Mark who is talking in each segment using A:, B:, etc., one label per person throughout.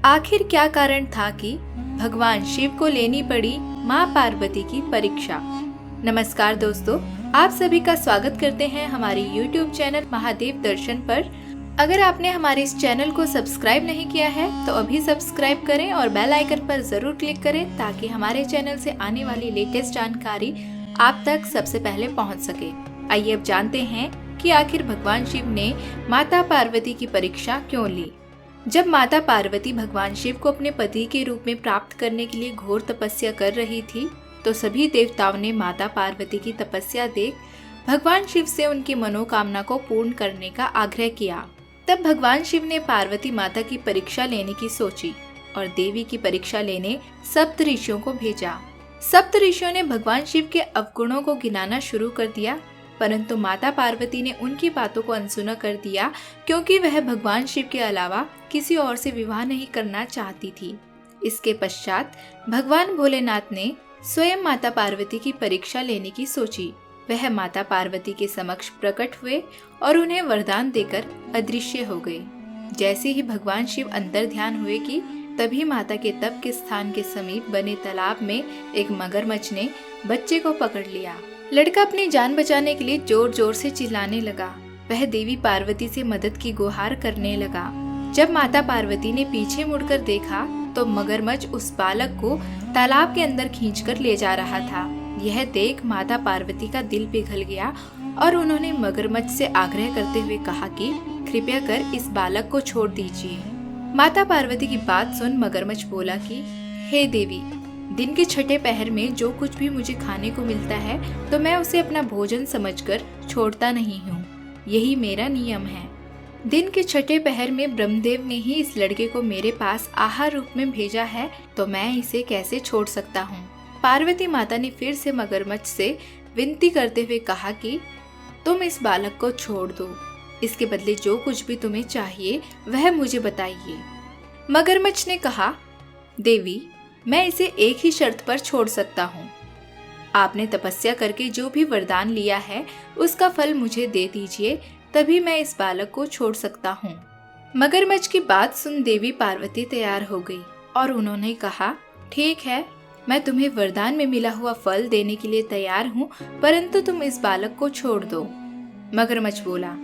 A: आखिर क्या कारण था कि भगवान शिव को लेनी पड़ी माँ पार्वती की परीक्षा। नमस्कार दोस्तों, आप सभी का स्वागत करते हैं हमारे YouTube चैनल महादेव दर्शन पर। अगर आपने हमारे इस चैनल को सब्सक्राइब नहीं किया है तो अभी सब्सक्राइब करें और बेल आइकन पर जरूर क्लिक करें ताकि हमारे चैनल से आने वाली लेटेस्ट जानकारी आप तक सबसे पहले पहुंच सके। आइए अब जानते हैं कि आखिर भगवान शिव ने माता पार्वती की परीक्षा क्यों ली। जब माता पार्वती भगवान शिव को अपने पति के रूप में प्राप्त करने के लिए घोर तपस्या कर रही थी तो सभी देवताओं ने माता पार्वती की तपस्या देख भगवान शिव से उनकी मनोकामना को पूर्ण करने का आग्रह किया। तब भगवान शिव ने पार्वती माता की परीक्षा लेने की सोची और देवी की परीक्षा लेने सप्त ऋषियों को भेजा। सप्त ऋषियों ने भगवान शिव के अवगुणों को गिनाना शुरू कर दिया, परंतु माता पार्वती ने उनकी बातों को अनसुना कर दिया क्योंकि वह भगवान शिव के अलावा किसी और से विवाह नहीं करना चाहती थी। इसके पश्चात भगवान भोलेनाथ ने स्वयं माता पार्वती की परीक्षा लेने की सोची। वह माता पार्वती के समक्ष प्रकट हुए और उन्हें वरदान देकर अदृश्य हो गए। जैसे ही भगवान शिव अंतर ध्यान हुए कि तभी माता के तप के स्थान के समीप बने तालाब में एक मगरमच्छ ने बच्चे को पकड़ लिया। लड़का अपनी जान बचाने के लिए जोर जोर से चिल्लाने लगा। वह देवी पार्वती से मदद की गुहार करने लगा। जब माता पार्वती ने पीछे मुड़कर देखा तो मगरमच्छ उस बालक को तालाब के अंदर खींचकर ले जा रहा था। यह देख माता पार्वती का दिल पिघल गया और उन्होंने मगरमच्छ से आग्रह करते हुए कहा कि कृपया कर इस बालक को छोड़ दीजिए। माता पार्वती की बात सुन मगरमच्छ बोला कि हे देवी, दिन के छठे पहर में जो कुछ भी मुझे खाने को मिलता है तो मैं उसे अपना भोजन समझकर छोड़ता नहीं हूँ। यही मेरा नियम है। दिन के छठे पहर में ब्रह्मदेव ने ही इस लड़के को मेरे पास आहार रूप में भेजा है तो मैं इसे कैसे छोड़ सकता हूँ। पार्वती माता ने फिर से मगरमच्छ से विनती करते हुए कहा कि तुम इस बालक को छोड़ दो, इसके बदले जो कुछ भी तुम्हें चाहिए वह मुझे बताइए। मगरमच्छ ने कहा, देवी, मैं इसे एक ही शर्त पर छोड़ सकता हूँ। आपने तपस्या करके जो भी वरदान लिया है उसका फल मुझे दे दीजिए, तभी मैं इस बालक को छोड़ सकता हूँ। मगरमच्छ की बात सुन देवी पार्वती तैयार हो गई और उन्होंने कहा, ठीक है, मैं तुम्हें वरदान में मिला हुआ फल देने के लिए तैयार हूँ, परंतु तुम इस बालक को छोड़ दो। मगरमच्छ बोला,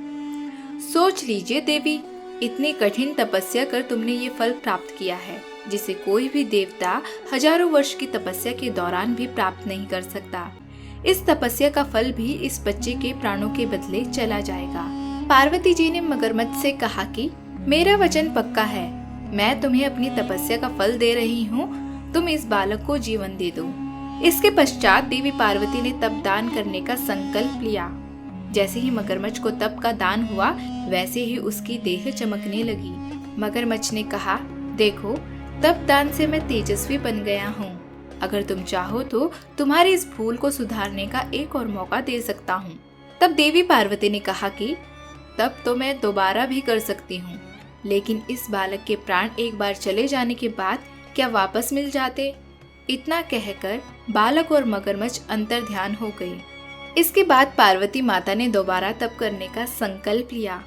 A: सोच लीजिए देवी, इतनी कठिन तपस्या कर तुमने ये फल प्राप्त किया है जिसे कोई भी देवता हजारों वर्ष की तपस्या के दौरान भी प्राप्त नहीं कर सकता। इस तपस्या का फल भी इस बच्चे के प्राणों के बदले चला जाएगा। पार्वती जी ने मगरमच्छ से कहा कि मेरा वचन पक्का है, मैं तुम्हें अपनी तपस्या का फल दे रही हूँ, तुम इस बालक को जीवन दे दो। इसके पश्चात देवी पार्वती ने तप दान करने का संकल्प लिया। जैसे ही मगरमच्छ को तप का दान हुआ वैसे ही उसकी देह चमकने लगी। मगरमच्छ ने कहा, देखो, तप दान से मैं तेजस्वी बन गया हूँ। अगर तुम चाहो तो तुम्हारी इस भूल को सुधारने का एक और मौका दे सकता हूँ। तब देवी पार्वती ने कहा कि तब तो मैं दोबारा भी कर सकती हूँ, लेकिन इस बालक के प्राण एक बार चले जाने के बाद क्या वापस मिल जाते? इतना कहकर बालक और मगरमच्छ अंतर ध्यान हो गए। इसके बाद पार्वती माता ने दोबारा तप करने का संकल्प लिया।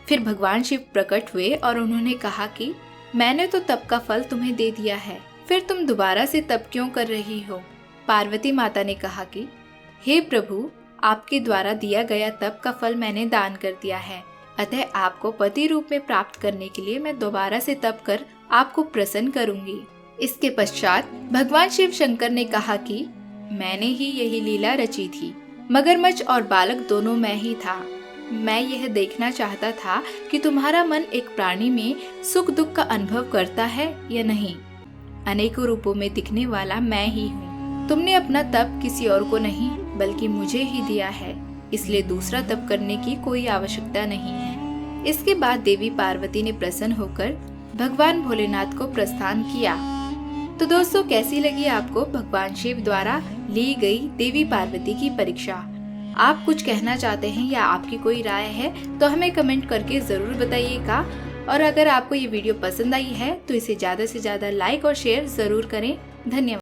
A: फिर भगवान शिव प्रकट हुए और उन्होंने कहा कि मैंने तो तप का फल तुम्हें दे दिया है, फिर तुम दोबारा से तप क्यों कर रही हो? पार्वती माता ने कहा कि हे प्रभु, आपके द्वारा दिया गया तप का फल मैंने दान कर दिया है, अतः आपको पति रूप में प्राप्त करने के लिए मैं दोबारा से तप कर आपको प्रसन्न करूंगी। इसके पश्चात भगवान शिव शंकर ने कहा कि मैंने ही यही लीला रची थी। मगरमच्छ और बालक दोनों मैं ही था। मैं यह देखना चाहता था कि तुम्हारा मन एक प्राणी में सुख दुख का अनुभव करता है या नहीं। अनेकों रूपों में दिखने वाला मैं ही हूँ। तुमने अपना तप किसी और को नहीं बल्कि मुझे ही दिया है, इसलिए दूसरा तप करने की कोई आवश्यकता नहीं है। इसके बाद देवी पार्वती ने प्रसन्न होकर भगवान भोलेनाथ को प्रस्थान किया। तो दोस्तों, कैसी लगी आपको भगवान शिव द्वारा ली गई देवी पार्वती की परीक्षा? आप कुछ कहना चाहते हैं या आपकी कोई राय है तो हमें कमेंट करके जरूर बताइएगा। और अगर आपको ये वीडियो पसंद आई है तो इसे ज्यादा से ज्यादा लाइक और शेयर जरूर करें। धन्यवाद।